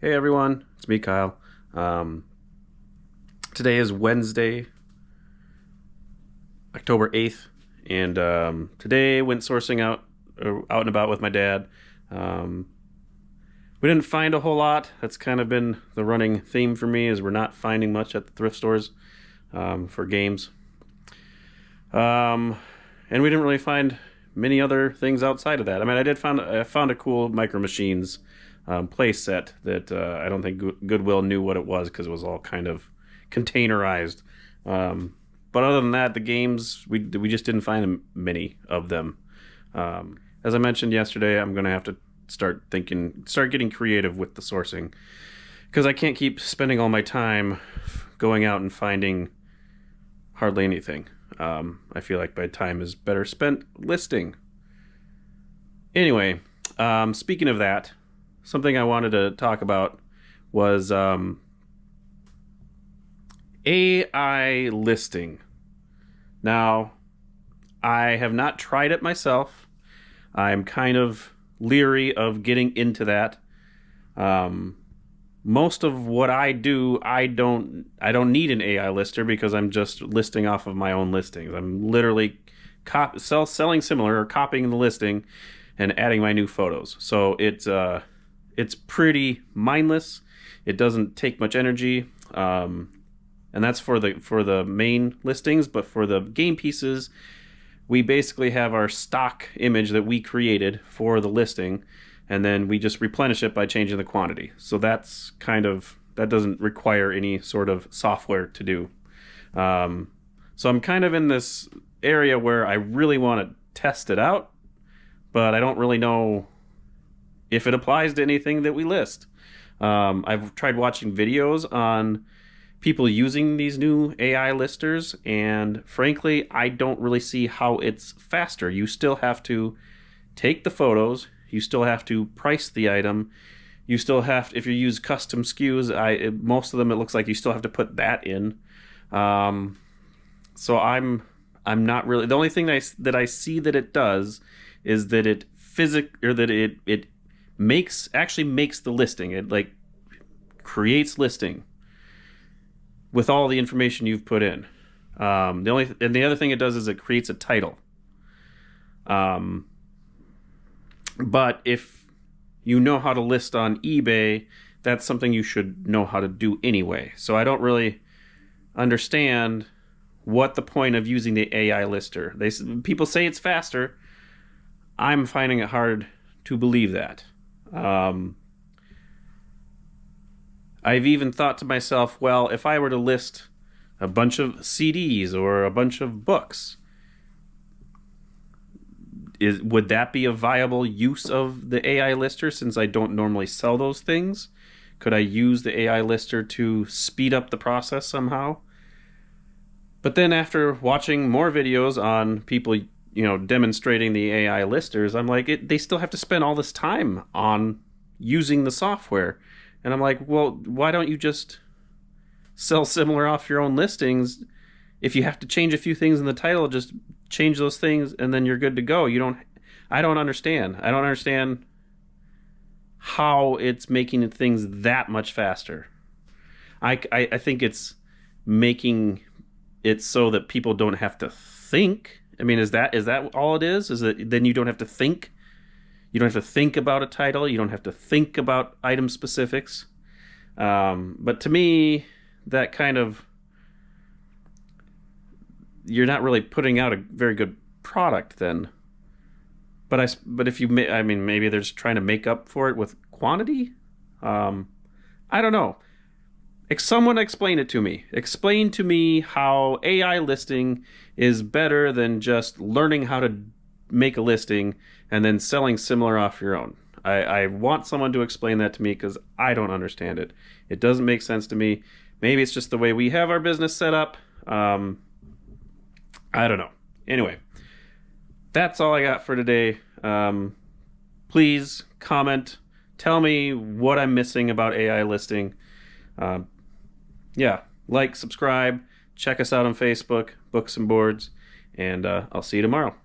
Hey everyone, it's me, Kyle. Today is Wednesday, October 8th, and today went sourcing out and about with my dad. We didn't find a whole lot. That's kind of been the running theme for me, is we're not finding much at the thrift stores for games. And we didn't really find many other things outside of that. I mean, I found a cool Micro Machines play set that I don't think Goodwill knew what it was because it was all kind of containerized. But other than that, the games, we just didn't find many of them. As I mentioned yesterday, I'm going to have to start getting creative with the sourcing, because I can't keep spending all my time going out and finding hardly anything. I feel like my time is better spent listing. Anyway, speaking of that, something I wanted to talk about was AI listing. Now, I have not tried it myself. I'm kind of leery of getting into that. Most of what I do, I don't need an AI lister, because I'm just listing off of my own listings. I'm literally selling similar, or copying the listing and adding my new photos. So it's pretty mindless. It doesn't take much energy, and that's for the main listings. But for the game pieces, we basically have our stock image that we created for the listing, and then we just replenish it by changing the quantity. So that doesn't require any sort of software to do. So I'm kind of in this area where I really want to test it out, but I don't really know if it applies to anything that we list. I've tried watching videos on people using these new AI listers, and frankly, I don't really see how it's faster. You still have to take the photos, you still have to price the item, you still have, if you use custom SKUs, most of them it looks like you still have to put that in. So I'm not really, the only thing that I see that it does is that it actually makes the listing. It like creates listing with all the information you've put in. The other thing it does is it creates a title. But if you know how to list on eBay, that's something you should know how to do anyway. So I don't really understand what the point of using the AI lister. People say it's faster. I'm finding it hard to believe that. I've even thought to myself, well, if I were to list a bunch of CDs or a bunch of books, would that be a viable use of the AI lister, since I don't normally sell those things? Could I use the AI lister to speed up the process somehow? But then after watching more videos on people, demonstrating the AI listers, I'm like, they still have to spend all this time on using the software. And I'm like, well, why don't you just sell similar off your own listings? If you have to change a few things in the title, just change those things and then you're good to go. I don't understand. I don't understand how it's making things that much faster. I think it's making it so that people don't have to think. I mean, is that all it is? Is that then you don't have to think? You don't have to think about a title. You don't have to think about item specifics. But to me, that kind of, you're not really putting out a very good product then. But if you, I mean, maybe they're just trying to make up for it with quantity. I don't know. Someone explain it to me. Explain to me how AI listing is better than just learning how to make a listing and then selling similar off your own. I want someone to explain that to me, because I don't understand it. It doesn't make sense to me. Maybe it's just the way we have our business set up. I don't know. Anyway, that's all I got for today. Please comment. Tell me what I'm missing about AI listing. Like, subscribe, check us out on Facebook, Books and Boards, and I'll see you tomorrow.